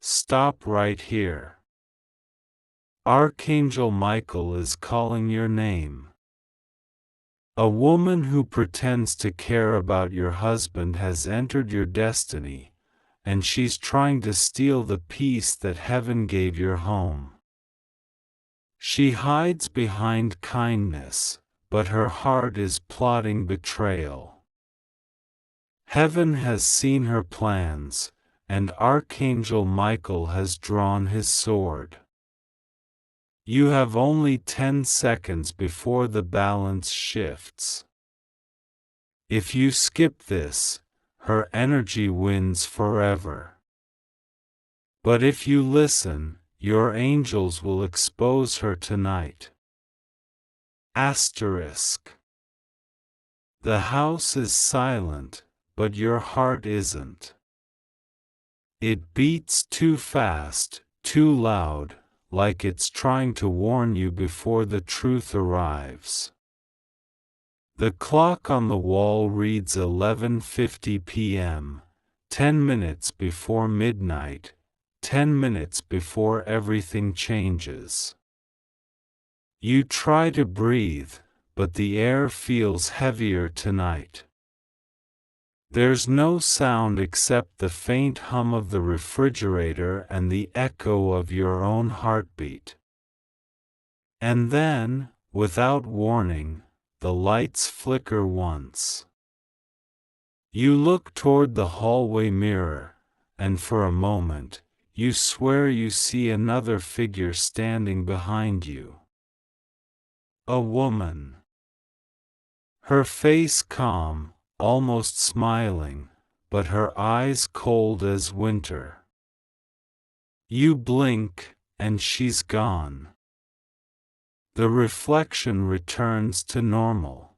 stop right here. Archangel Michael is calling your name. A woman who pretends to care about your husband has entered your destiny, and she's trying to steal the peace that heaven gave your home. She hides behind kindness, but her heart is plotting betrayal. Heaven has seen her plans, and Archangel Michael has drawn his sword. You have only 10 seconds before the balance shifts. If you skip this, her energy wins forever. But if you listen, your angels will expose her tonight. Asterisk. The house is silent, but your heart isn't. It beats too fast, too loud, like it's trying to warn you before the truth arrives. The clock on the wall reads 11:50 p.m., 10 minutes before midnight, 10 minutes before everything changes. You try to breathe, but the air feels heavier tonight. There's no sound except the faint hum of the refrigerator and the echo of your own heartbeat. And then, without warning, the lights flicker once. You look toward the hallway mirror, and for a moment, you swear you see another figure standing behind you. A woman. Her face calm, almost smiling, but her eyes cold as winter. You blink, and she's gone. The reflection returns to normal.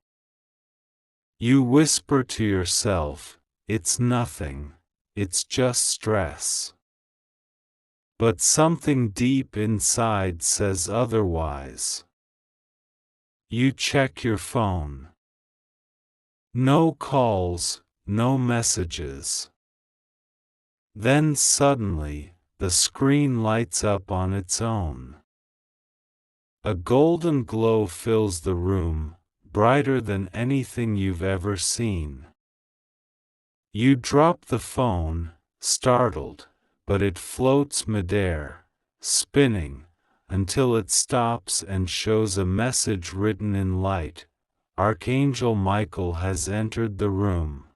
You whisper to yourself, "It's nothing, it's just stress." But something deep inside says otherwise. You check your phone. No calls, no messages. Then suddenly, the screen lights up on its own. A golden glow fills the room, brighter than anything you've ever seen. You drop the phone, startled, but it floats midair, spinning, until it stops and shows a message written in light. Archangel Michael has entered the room.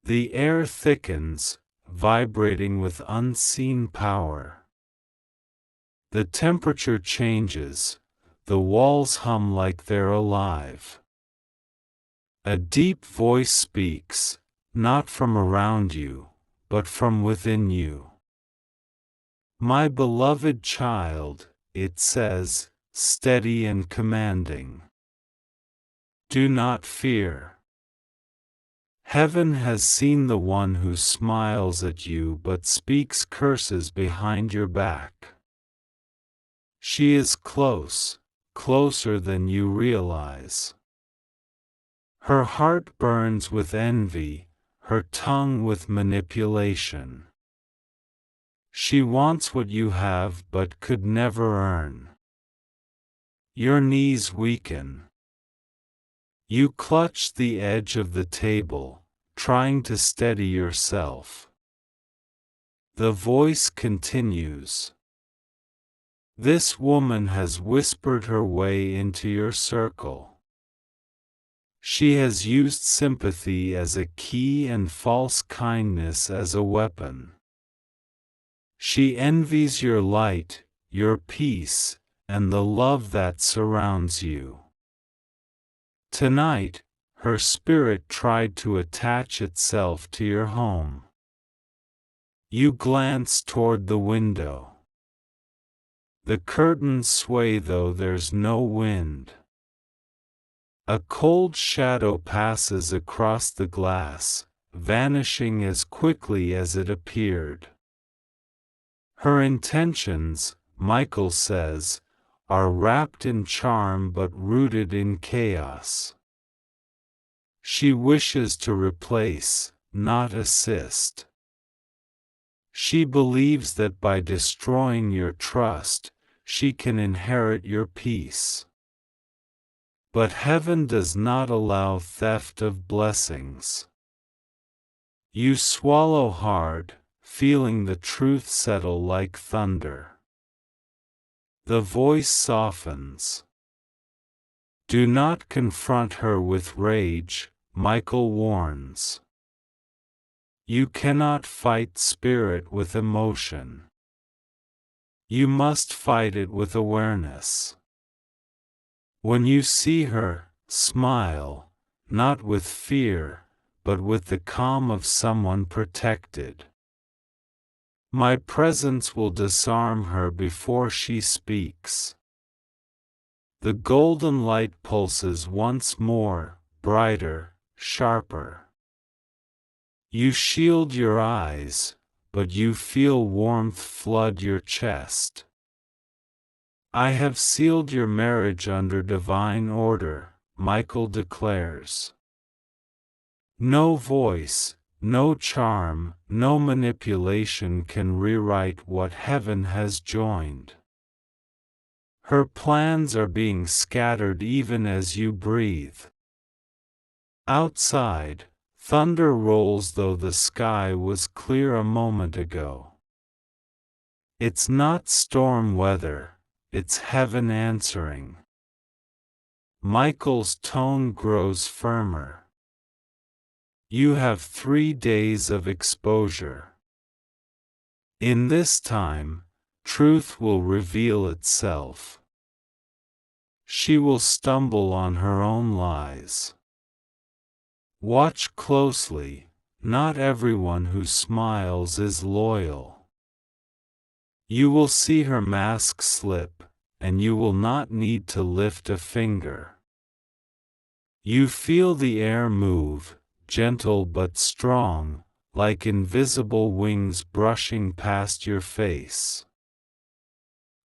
The air thickens, vibrating with unseen power. The temperature changes, the walls hum like they're alive. A deep voice speaks, not from around you, but from within you. "My beloved child," it says, steady and commanding. "Do not fear. Heaven has seen the one who smiles at you but speaks curses behind your back. She is close, closer than you realize. Her heart burns with envy, her tongue with manipulation. She wants what you have but could never earn." Your knees weaken. You clutch the edge of the table, trying to steady yourself. The voice continues. "This woman has whispered her way into your circle. She has used sympathy as a key and false kindness as a weapon. She envies your light, your peace, and the love that surrounds you. Tonight, her spirit tried to attach itself to your home. You glance toward the window. The curtains sway though there's no wind. A cold shadow passes across the glass, vanishing as quickly as it appeared. Her intentions, Michael says, are wrapped in charm but rooted in chaos. She wishes to replace, not assist. She believes that by destroying your trust, she can inherit your peace. But heaven does not allow theft of blessings. You swallow hard, feeling the truth settle like thunder. The voice softens. Do not confront her with rage, Michael warns. You cannot fight spirit with emotion. You must fight it with awareness. When you see her, smile, not with fear, but with the calm of someone protected. My presence will disarm her before she speaks. The golden light pulses once more, brighter, sharper. You shield your eyes, but you feel warmth flood your chest. I have sealed your marriage under divine order, Michael declares. No voice, no charm, no manipulation can rewrite what heaven has joined. Her plans are being scattered even as you breathe. Outside, thunder rolls though the sky was clear a moment ago. It's not storm weather, it's heaven answering. Michael's tone grows firmer. You have 3 days of exposure. In this time, truth will reveal itself. She will stumble on her own lies. Watch closely, not everyone who smiles is loyal. You will see her mask slip, and you will not need to lift a finger. You feel the air move, gentle but strong, like invisible wings brushing past your face.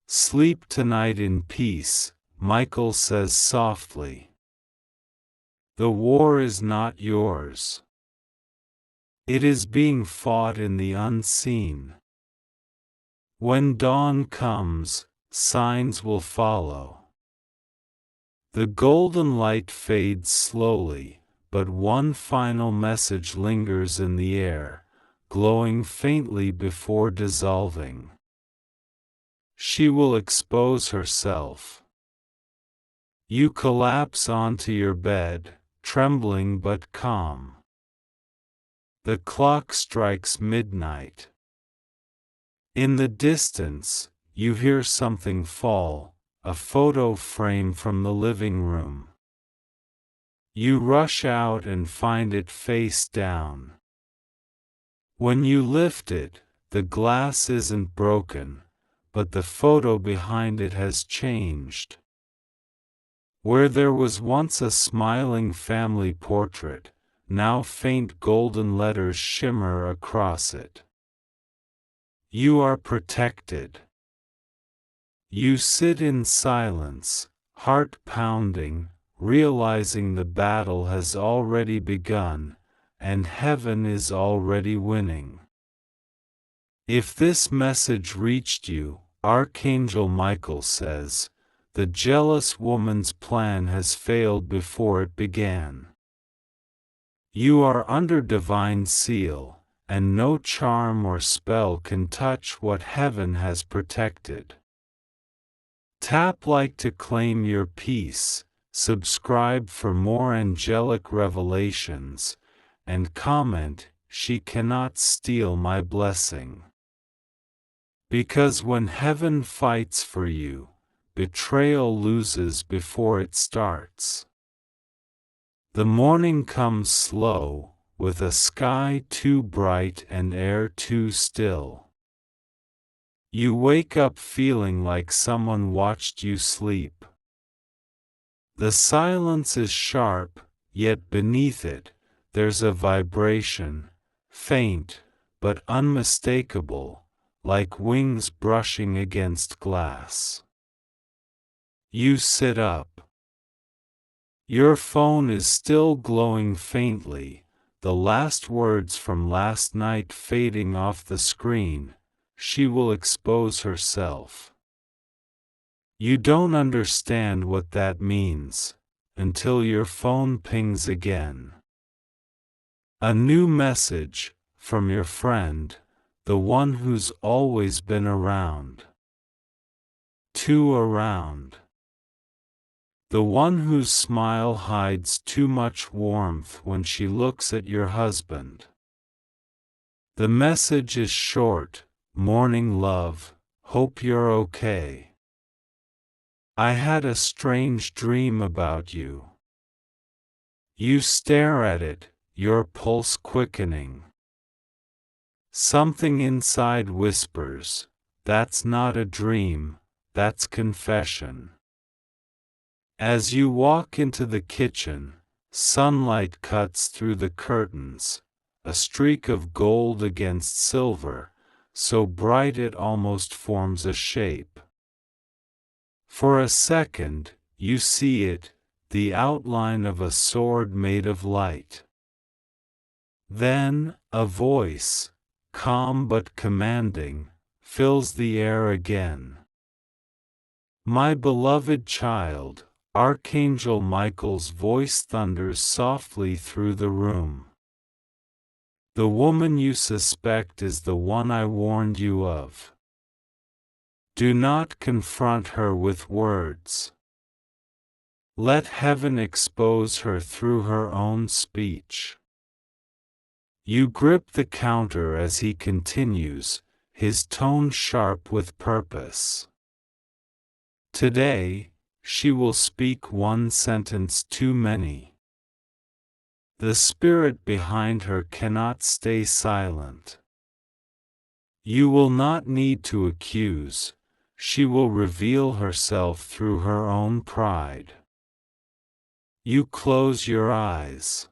Sleep tonight in peace, Michael says softly. The war is not yours. It is being fought in the unseen. When dawn comes, signs will follow. The golden light fades slowly, but one final message lingers in the air, glowing faintly before dissolving. She will expose herself. You collapse onto your bed, trembling but calm. The clock strikes midnight. In the distance, you hear something fall, a photo frame from the living room. You rush out and find it face down. When you lift it, the glass isn't broken, but the photo behind it has changed. Where there was once a smiling family portrait, now faint golden letters shimmer across it. You are protected. You sit in silence, heart pounding, realizing the battle has already begun, and heaven is already winning. If this message reached you, Archangel Michael says, the jealous woman's plan has failed before it began. You are under divine seal, and no charm or spell can touch what heaven has protected. Tap like to claim your peace, subscribe for more angelic revelations, and comment, "She cannot steal my blessing." Because when heaven fights for you, betrayal loses before it starts. The morning comes slow, with a sky too bright and air too still. You wake up feeling like someone watched you sleep. The silence is sharp, yet beneath it, there's a vibration, faint, but unmistakable, like wings brushing against glass. You sit up. Your phone is still glowing faintly, the last words from last night fading off the screen, she will expose herself. You don't understand what that means, until your phone pings again. A new message, from your friend, the one who's always been around. Too around. The one whose smile hides too much warmth when she looks at your husband. The message is short: morning love, hope you're okay. I had a strange dream about you. You stare at it, your pulse quickening. Something inside whispers, that's not a dream, that's confession. As you walk into the kitchen, sunlight cuts through the curtains, a streak of gold against silver, so bright it almost forms a shape. For a second, you see it, the outline of a sword made of light. Then, a voice, calm but commanding, fills the air again. My beloved child, Archangel Michael's voice thunders softly through the room. The woman you suspect is the one I warned you of. Do not confront her with words. Let heaven expose her through her own speech. You grip the counter as he continues, his tone sharp with purpose. Today, she will speak one sentence too many. The spirit behind her cannot stay silent. You will not need to accuse, she will reveal herself through her own pride. You close your eyes.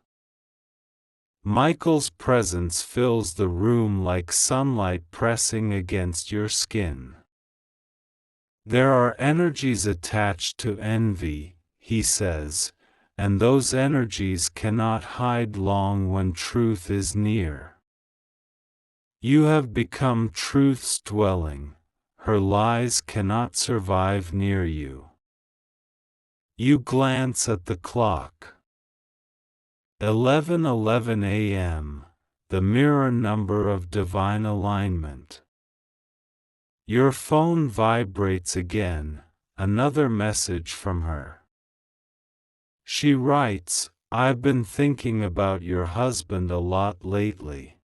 Michael's presence fills the room like sunlight pressing against your skin. There are energies attached to envy, he says, and those energies cannot hide long when truth is near. You have become truth's dwelling, her lies cannot survive near you. You glance at the clock. 11:11 a.m., the mirror number of divine alignment. Your phone vibrates again, another message from her. She writes, I've been thinking about your husband a lot lately.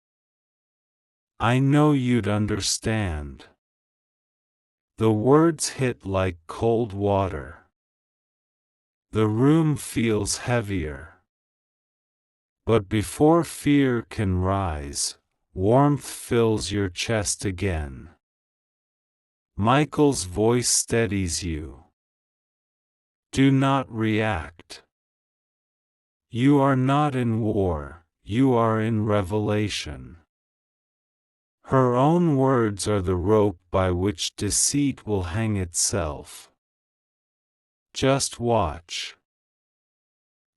I know you'd understand. The words hit like cold water. The room feels heavier. But before fear can rise, warmth fills your chest again. Michael's voice steadies you. Do not react. You are not in war, you are in revelation. Her own words are the rope by which deceit will hang itself. Just watch.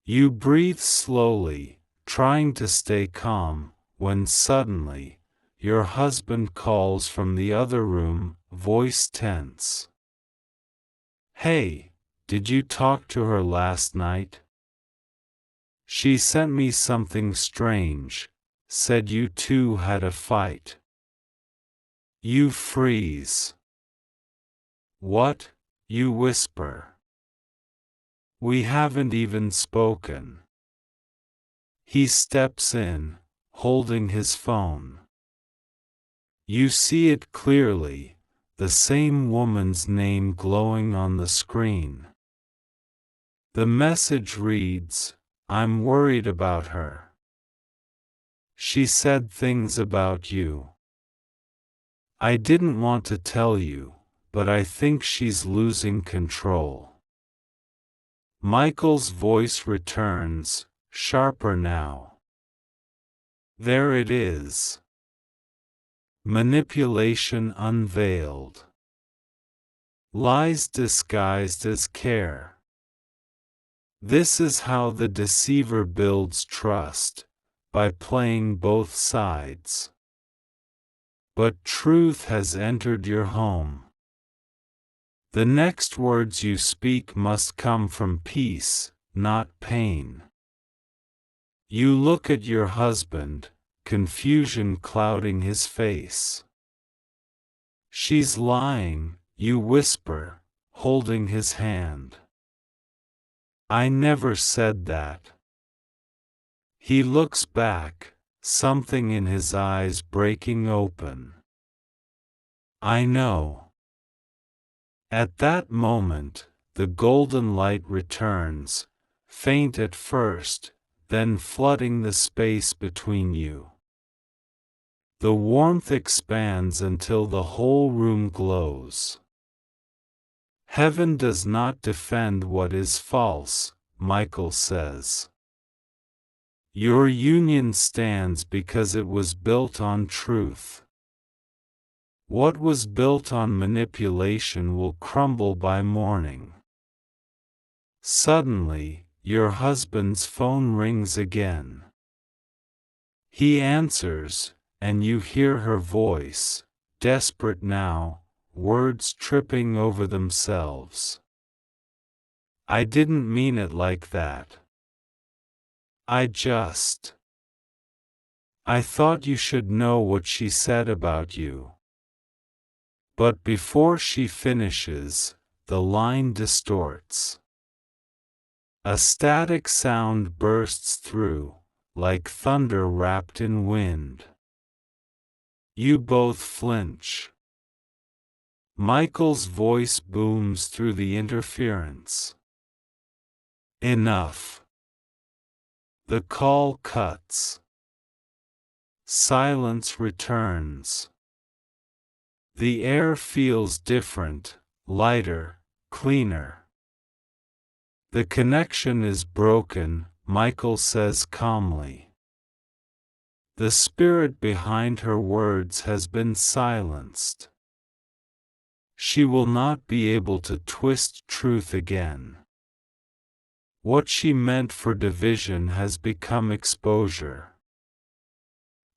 You breathe slowly, trying to stay calm, when suddenly, your husband calls from the other room, voice tense. Hey, did you talk to her last night? She sent me something strange, said you two had a fight. You freeze. What? You whisper. We haven't even spoken. He steps in, holding his phone. You see it clearly, the same woman's name glowing on the screen. The message reads, I'm worried about her. She said things about you. I didn't want to tell you, but I think she's losing control. Michael's voice returns, sharper now. There it is. Manipulation unveiled. Lies disguised as care. This is how the deceiver builds trust, by playing both sides. But truth has entered your home. The next words you speak must come from peace, not pain. You look at your husband, confusion clouding his face. She's lying, you whisper, holding his hand. I never said that. He looks back, something in his eyes breaking open. I know. At that moment, the golden light returns, faint at first, then flooding the space between you. The warmth expands until the whole room glows. Heaven does not defend what is false, Michael says. Your union stands because it was built on truth. What was built on manipulation will crumble by morning. Suddenly, your husband's phone rings again. He answers, and you hear her voice, desperate now, words tripping over themselves. I didn't mean it like that. I thought you should know what she said about you. But before she finishes, the line distorts. A static sound bursts through, like thunder wrapped in wind. You both flinch. Michael's voice booms through the interference. Enough. The call cuts. Silence returns. The air feels different, lighter, cleaner. The connection is broken, Michael says calmly. The spirit behind her words has been silenced. She will not be able to twist truth again. What she meant for division has become exposure.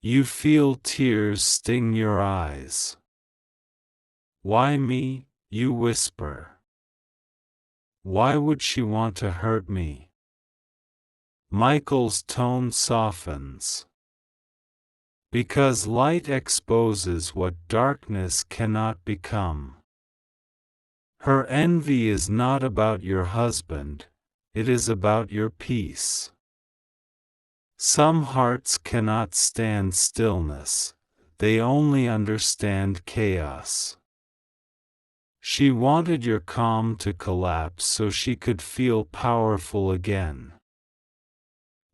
You feel tears sting your eyes. Why me, you whisper. Why would she want to hurt me? Michael's tone softens. Because light exposes what darkness cannot become. Her envy is not about your husband, it is about your peace. Some hearts cannot stand stillness, they only understand chaos. She wanted your calm to collapse so she could feel powerful again.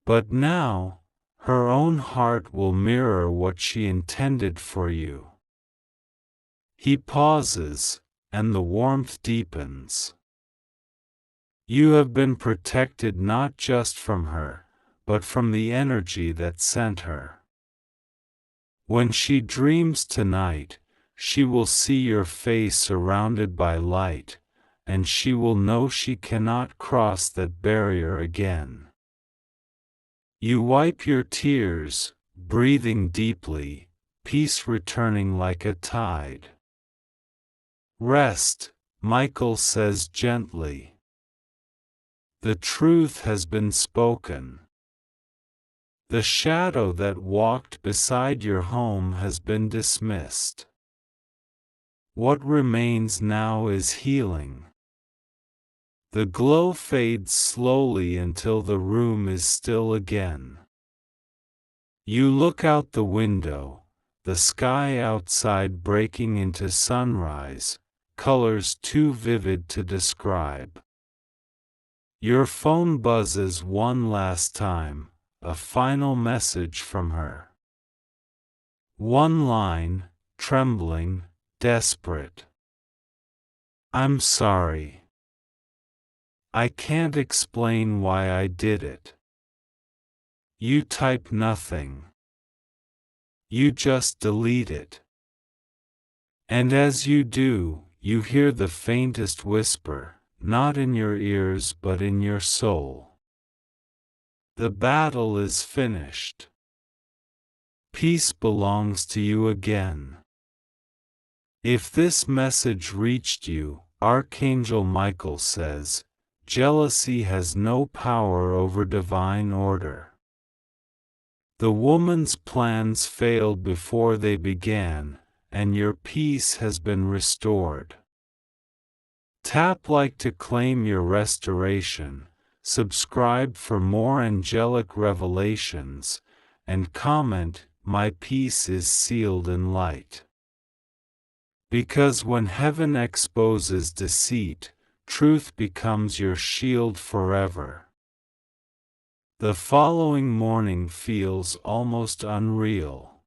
But now, her own heart will mirror what she intended for you. He pauses, and the warmth deepens. You have been protected not just from her, but from the energy that sent her. When she dreams tonight, she will see your face surrounded by light, and she will know she cannot cross that barrier again. You wipe your tears, breathing deeply, peace returning like a tide. Rest, Michael says gently. The truth has been spoken. The shadow that walked beside your home has been dismissed. What remains now is healing. The glow fades slowly until the room is still again. You look out the window, the sky outside breaking into sunrise, colors too vivid to describe. Your phone buzzes one last time, a final message from her. One line, trembling, desperate. I'm sorry. I can't explain why I did it. You type nothing. You just delete it. And as you do, you hear the faintest whisper, not in your ears but in your soul. The battle is finished. Peace belongs to you again. If this message reached you, Archangel Michael says, jealousy has no power over divine order. The woman's plans failed before they began, and your peace has been restored. Tap like to claim your restoration, subscribe for more angelic revelations, and comment, "My peace is sealed in light." Because when heaven exposes deceit, truth becomes your shield forever. The following morning feels almost unreal.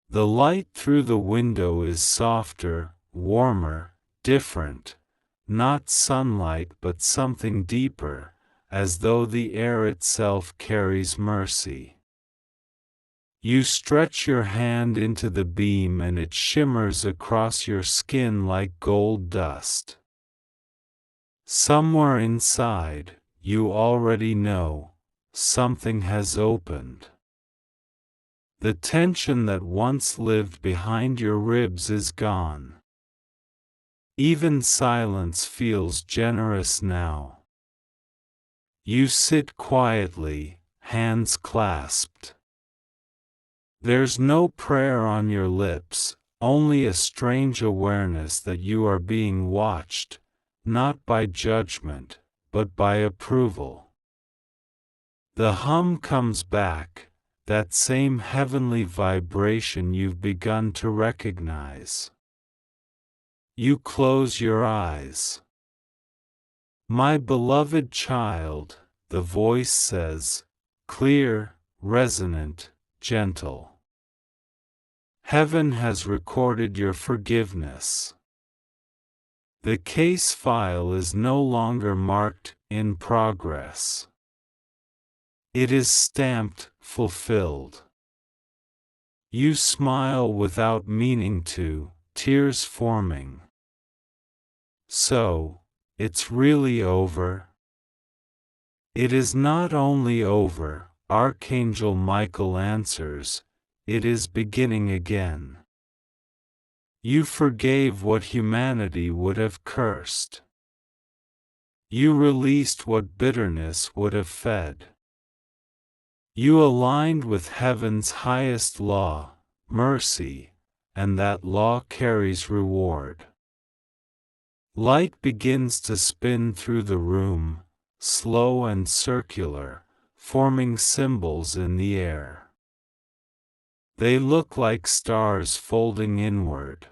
The light through the window is softer, warmer, different, not sunlight but something deeper, as though the air itself carries mercy. You stretch your hand into the beam and it shimmers across your skin like gold dust. Somewhere inside, you already know, something has opened. The tension that once lived behind your ribs is gone. Even silence feels generous now. You sit quietly, hands clasped. There's no prayer on your lips, only a strange awareness that you are being watched, not by judgment, but by approval. The hum comes back, that same heavenly vibration you've begun to recognize. You close your eyes. My beloved child, the voice says, clear, resonant, gentle. Heaven has recorded your forgiveness. The case file is no longer marked, in progress. It is stamped, fulfilled. You smile without meaning to, tears forming. So, it's really over? It is not only over, Archangel Michael answers, it is beginning again. You forgave what humanity would have cursed. You released what bitterness would have fed. You aligned with heaven's highest law, mercy, and that law carries reward. Light begins to spin through the room, slow and circular, forming symbols in the air. They look like stars folding inward.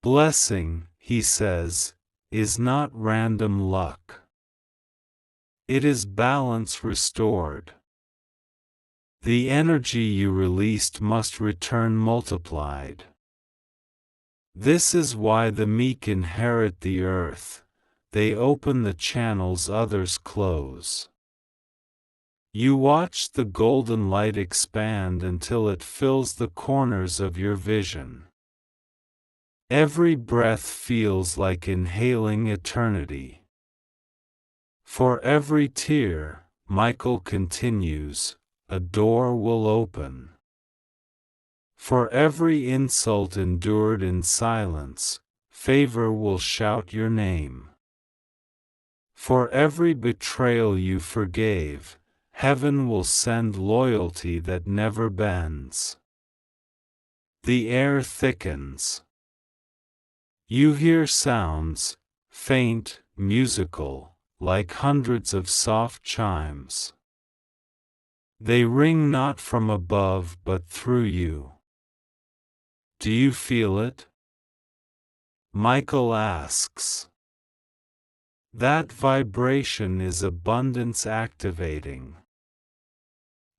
Blessing, he says, is not random luck. It is balance restored. The energy you released must return multiplied. This is why the meek inherit the earth, they open the channels others close. You watch the golden light expand until it fills the corners of your vision. Every breath feels like inhaling eternity. For every tear, Michael continues, a door will open. For every insult endured in silence, favor will shout your name. For every betrayal you forgave, heaven will send loyalty that never bends. The air thickens. You hear sounds, faint, musical, like hundreds of soft chimes. They ring not from above but through you. Do you feel it? Michael asks. That vibration is abundance activating.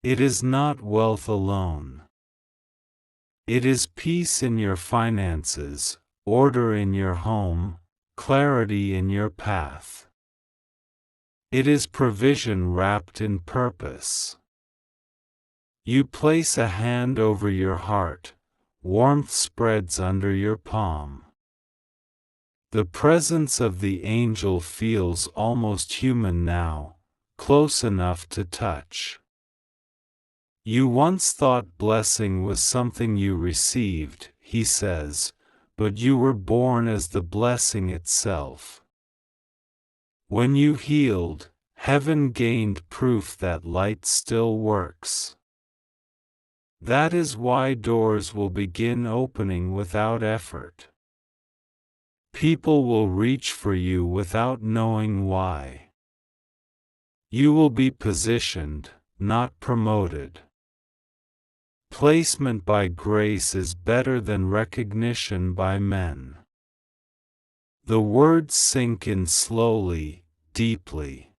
It is not wealth alone. It is peace in your finances, order in your home, clarity in your path. It is provision wrapped in purpose. You place a hand over your heart, warmth spreads under your palm. The presence of the angel feels almost human now, close enough to touch. You once thought blessing was something you received, he says, but you were born as the blessing itself. When you healed, heaven gained proof that light still works. That is why doors will begin opening without effort. People will reach for you without knowing why. You will be positioned, not promoted. Placement by grace is better than recognition by men. The words sink in slowly, deeply.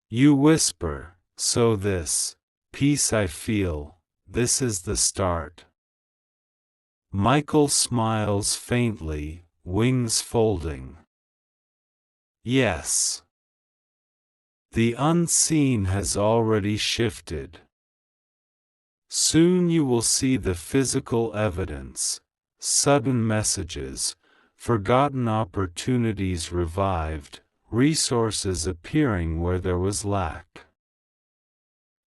You whisper, so this peace I feel, this is the start. Michael smiles faintly, wings folding. Yes. The unseen has already shifted. Soon you will see the physical evidence, sudden messages, forgotten opportunities revived, resources appearing where there was lack.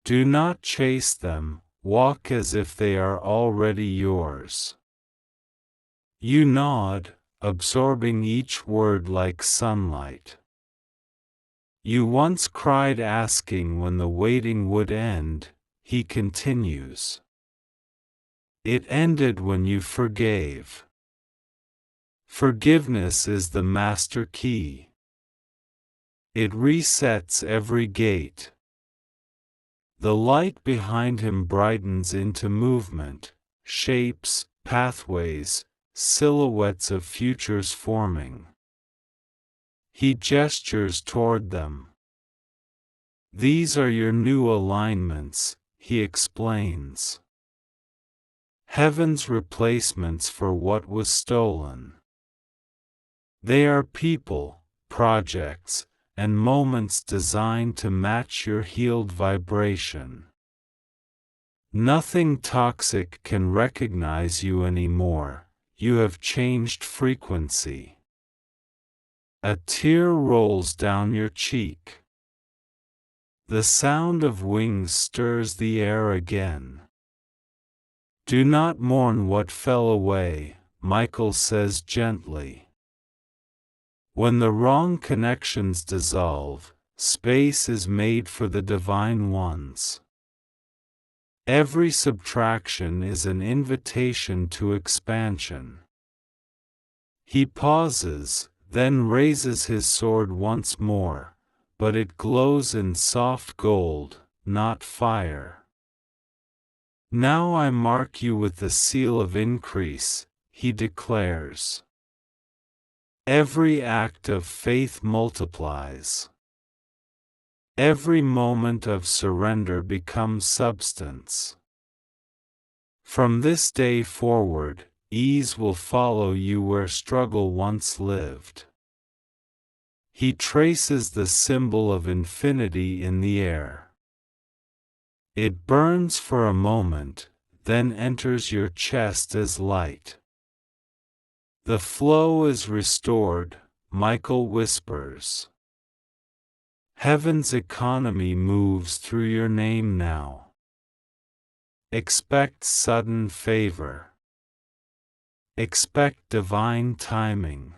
Do not chase them, walk as if they are already yours. You nod, absorbing each word like sunlight. You once cried asking when the waiting would end, he continues. It ended when you forgave. Forgiveness is the master key. It resets every gate. The light behind him brightens into movement, shapes, pathways, silhouettes of futures forming. He gestures toward them. These are your new alignments, he explains. Heaven's replacements for what was stolen. They are people, projects, and moments designed to match your healed vibration. Nothing toxic can recognize you anymore, you have changed frequency. A tear rolls down your cheek. The sound of wings stirs the air again. Do not mourn what fell away, Michael says gently. When the wrong connections dissolve, space is made for the divine ones. Every subtraction is an invitation to expansion. He pauses, then raises his sword once more, but it glows in soft gold, not fire. Now I mark you with the seal of increase, he declares. Every act of faith multiplies. Every moment of surrender becomes substance. From this day forward, ease will follow you where struggle once lived. He traces the symbol of infinity in the air. It burns for a moment, then enters your chest as light. The flow is restored, Michael whispers. Heaven's economy moves through your name now. Expect sudden favor. Expect divine timing.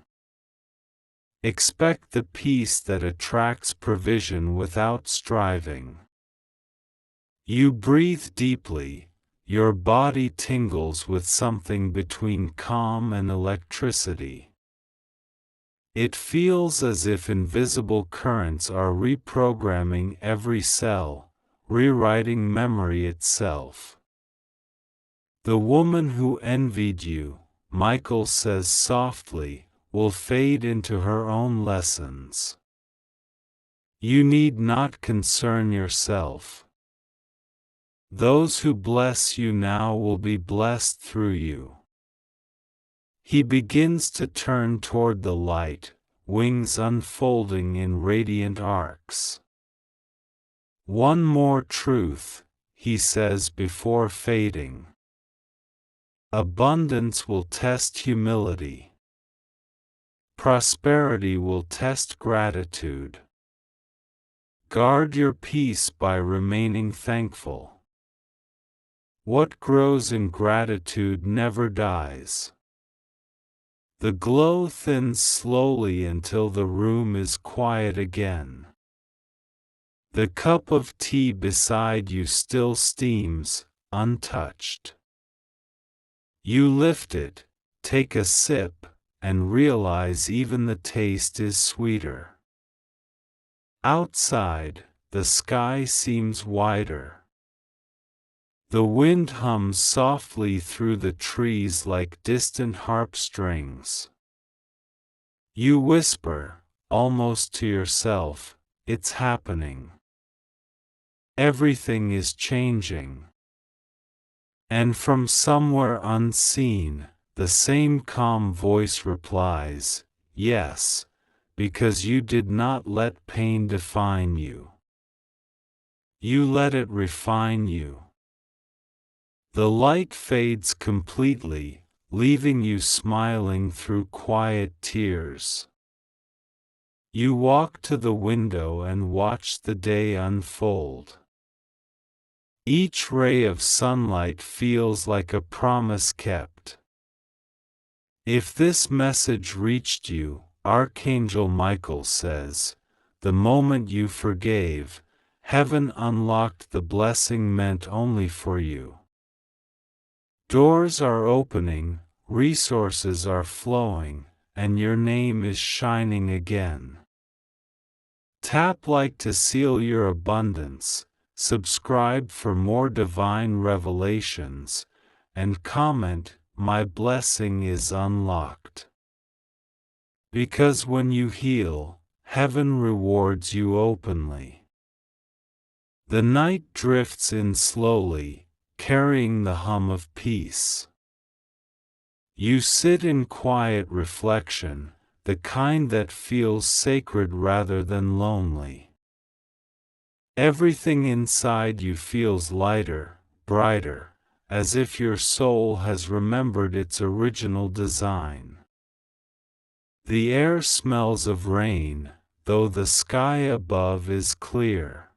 Expect the peace that attracts provision without striving. You breathe deeply, your body tingles with something between calm and electricity. It feels as if invisible currents are reprogramming every cell, rewriting memory itself. The woman who envied you, Michael says softly, will fade into her own lessons. You need not concern yourself. Those who bless you now will be blessed through you. He begins to turn toward the light, wings unfolding in radiant arcs. One more truth, he says before fading. Abundance will test humility. Prosperity will test gratitude. Guard your peace by remaining thankful. What grows in gratitude never dies. The glow thins slowly until the room is quiet again. The cup of tea beside you still steams, untouched. You lift it, take a sip, and realize even the taste is sweeter. Outside, the sky seems wider. The wind hums softly through the trees like distant harp strings. You whisper, almost to yourself, "It's happening. Everything is changing." And from somewhere unseen, the same calm voice replies, "Yes, because you did not let pain define you. You let it refine you." The light fades completely, leaving you smiling through quiet tears. You walk to the window and watch the day unfold. Each ray of sunlight feels like a promise kept. If this message reached you, Archangel Michael says, the moment you forgave, heaven unlocked the blessing meant only for you. Doors are opening, resources are flowing, and your name is shining again. Tap like to seal your abundance, subscribe for more divine revelations, and comment, "My blessing is unlocked." Because when you heal, heaven rewards you openly. The night drifts in slowly, carrying the hum of peace. You sit in quiet reflection, the kind that feels sacred rather than lonely. Everything inside you feels lighter, brighter, as if your soul has remembered its original design. The air smells of rain, though the sky above is clear.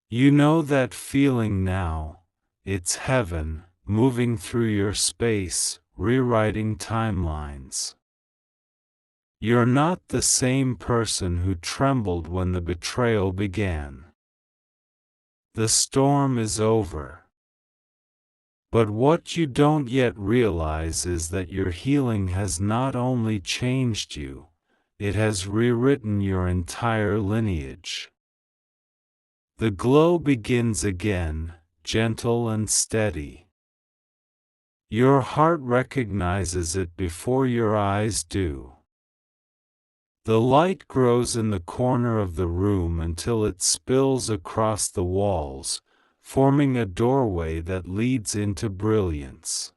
You know that feeling now. It's heaven, moving through your space, rewriting timelines. You're not the same person who trembled when the betrayal began. The storm is over. But what you don't yet realize is that your healing has not only changed you, it has rewritten your entire lineage. The glow begins again, gentle and steady. Your heart recognizes it before your eyes do. The light grows in the corner of the room until it spills across the walls, forming a doorway that leads into brilliance.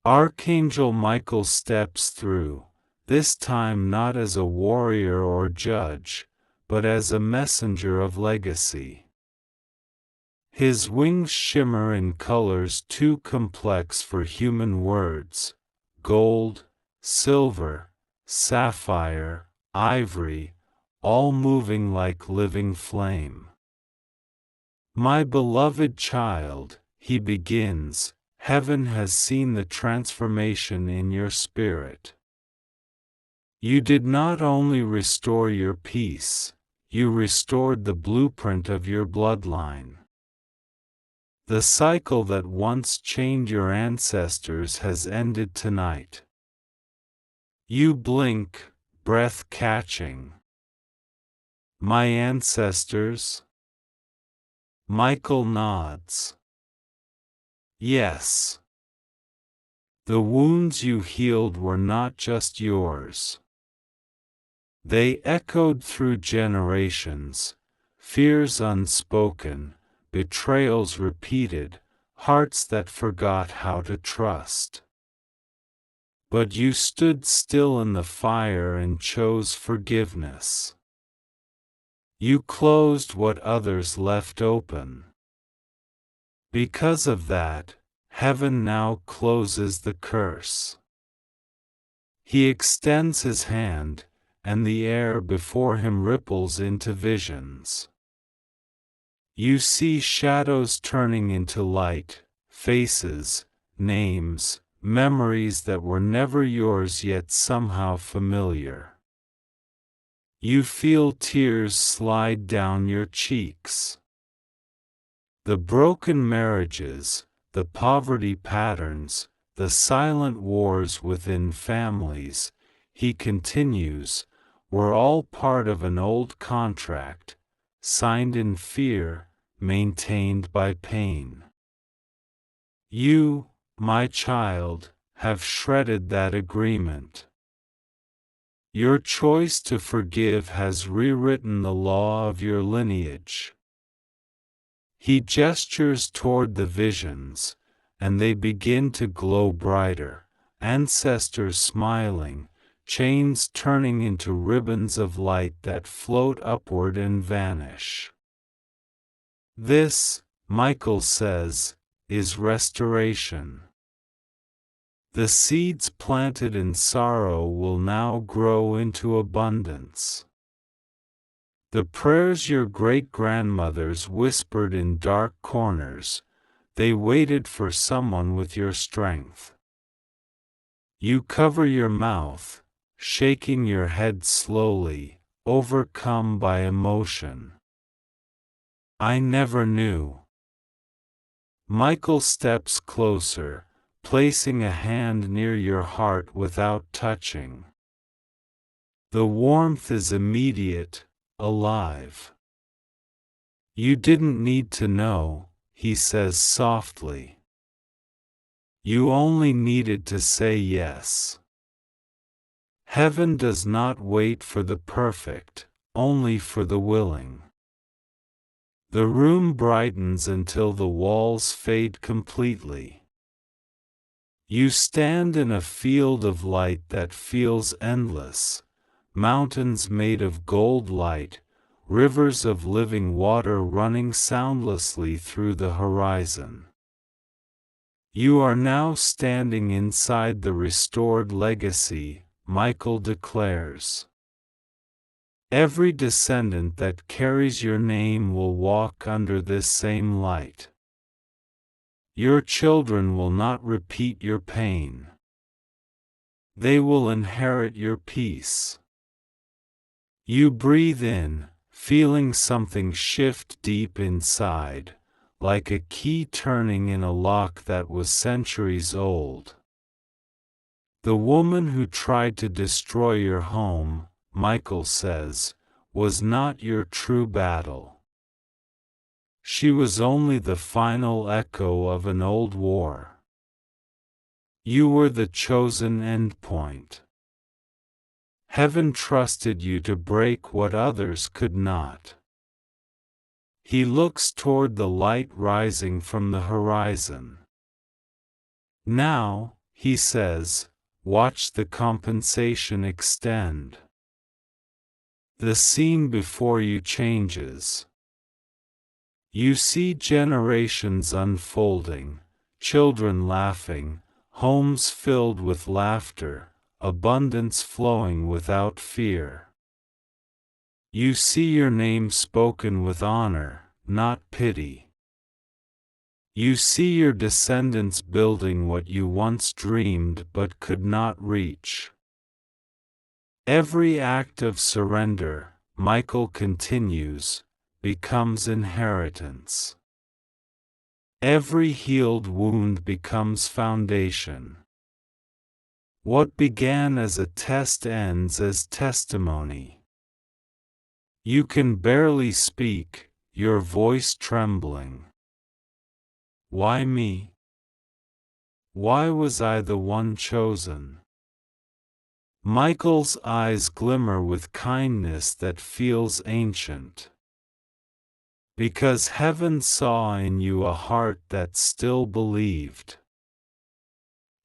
Archangel Michael steps through, this time not as a warrior or judge, but as a messenger of legacy. His wings shimmer in colors too complex for human words: gold, silver, sapphire, ivory, all moving like living flame. "My beloved child," he begins, "heaven has seen the transformation in your spirit. You did not only restore your peace, you restored the blueprint of your bloodline. The cycle that once chained your ancestors has ended tonight." You blink, breath catching. "My ancestors?" Michael nods. "Yes. The wounds you healed were not just yours. They echoed through generations, fears unspoken, betrayals repeated, hearts that forgot how to trust. But you stood still in the fire and chose forgiveness. You closed what others left open. Because of that, heaven now closes the curse." He extends his hand, and the air before him ripples into visions. You see shadows turning into light, faces, names, memories that were never yours yet somehow familiar. You feel tears slide down your cheeks. The broken marriages, the poverty patterns, the silent wars within families, he continues, were all part of an old contract, signed in fear, maintained by pain. You, my child, have shredded that agreement. Your choice to forgive has rewritten the law of your lineage. He gestures toward the visions, and they begin to glow brighter, ancestors smiling, chains turning into ribbons of light that float upward and vanish. This, Michael says, is restoration. The seeds planted in sorrow will now grow into abundance. The prayers your great-grandmothers whispered in dark corners, they waited for someone with your strength. You cover your mouth, shaking your head slowly, overcome by emotion. I never knew. Michael steps closer, placing a hand near your heart without touching. The warmth is immediate, alive. You didn't need to know, he says softly. You only needed to say yes. Heaven does not wait for the perfect, only for the willing. The room brightens until the walls fade completely. You stand in a field of light that feels endless, mountains made of gold light, rivers of living water running soundlessly through the horizon. You are now standing inside the restored legacy, Michael declares. Every descendant that carries your name will walk under this same light. Your children will not repeat your pain. They will inherit your peace. You breathe in, feeling something shift deep inside, like a key turning in a lock that was centuries old. The woman who tried to destroy your home, Michael says, was not your true battle. She was only the final echo of an old war. You were the chosen endpoint. Heaven trusted you to break what others could not. He looks toward the light rising from the horizon. Now, he says, watch the compensation extend. The scene before you changes. You see generations unfolding, children laughing, homes filled with laughter, abundance flowing without fear. You see your name spoken with honor, not pity. You see your descendants building what you once dreamed but could not reach. Every act of surrender, Michael continues, becomes inheritance. Every healed wound becomes foundation. What began as a test ends as testimony. You can barely speak, your voice trembling. Why me? Why was I the one chosen? Michael's eyes glimmer with kindness that feels ancient. Because heaven saw in you a heart that still believed.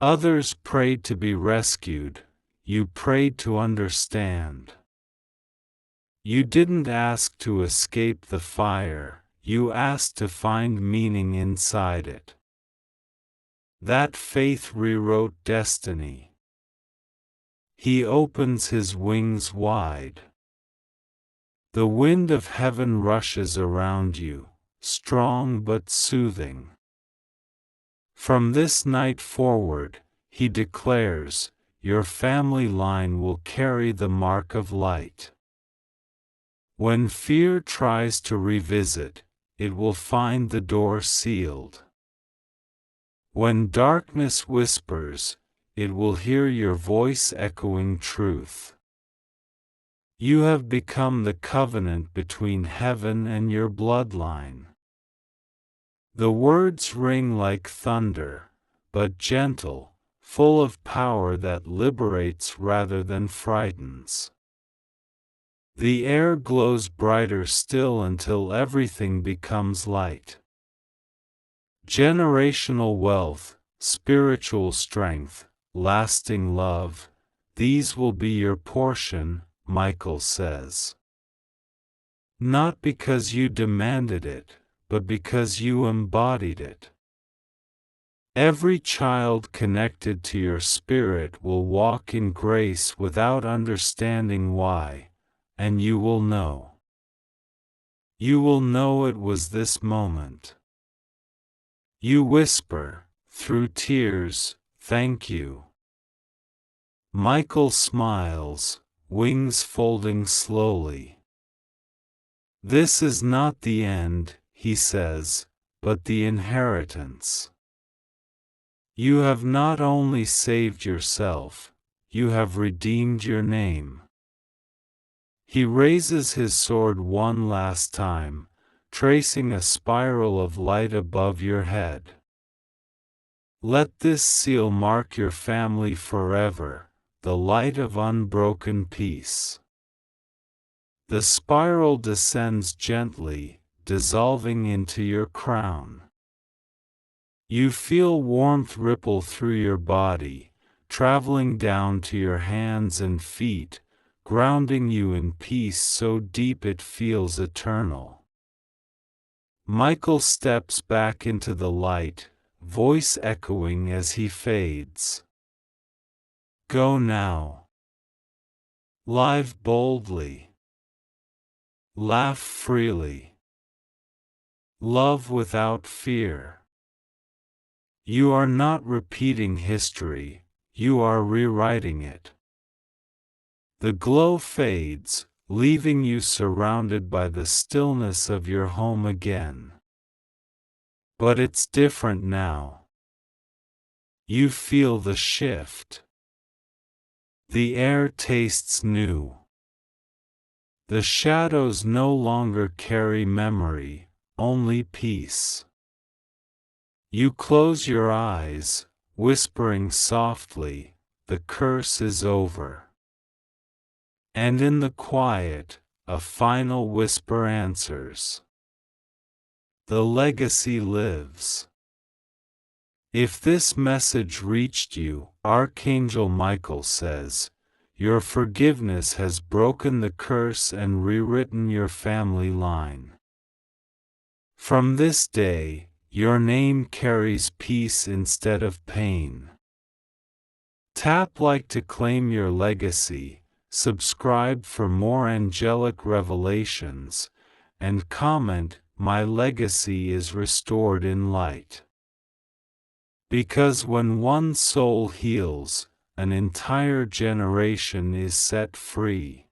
Others prayed to be rescued, you prayed to understand. You didn't ask to escape the fire, you asked to find meaning inside it. That faith rewrote destiny. He opens his wings wide. The wind of heaven rushes around you, strong but soothing. From this night forward, he declares, your family line will carry the mark of light. When fear tries to revisit, it will find the door sealed. When darkness whispers, it will hear your voice echoing truth. You have become the covenant between heaven and your bloodline. The words ring like thunder, but gentle, full of power that liberates rather than frightens. The air glows brighter still until everything becomes light. Generational wealth, spiritual strength, lasting love, these will be your portion, Michael says. Not because you demanded it, but because you embodied it. Every child connected to your spirit will walk in grace without understanding why, and you will know. You will know it was this moment. You whisper, through tears, thank you. Michael smiles, wings folding slowly. This is not the end, he says, but the inheritance. You have not only saved yourself, you have redeemed your name. He raises his sword one last time, tracing a spiral of light above your head. Let this seal mark your family forever, the light of unbroken peace. The spiral descends gently, dissolving into your crown. You feel warmth ripple through your body, traveling down to your hands and feet, grounding you in peace so deep it feels eternal. Michael steps back into the light, voice echoing as he fades. Go now. Live boldly. Laugh freely. Love without fear. You are not repeating history, you are rewriting it. The glow fades, leaving you surrounded by the stillness of your home again. But it's different now. You feel the shift. The air tastes new. The shadows no longer carry memory, only peace. You close your eyes, whispering softly, the curse is over. And in the quiet, a final whisper answers. The legacy lives. If this message reached you, Archangel Michael says, your forgiveness has broken the curse and rewritten your family line. From this day, your name carries peace instead of pain. Tap like to claim your legacy, subscribe for more angelic revelations, and comment, my legacy is restored in light. Because when one soul heals, an entire generation is set free.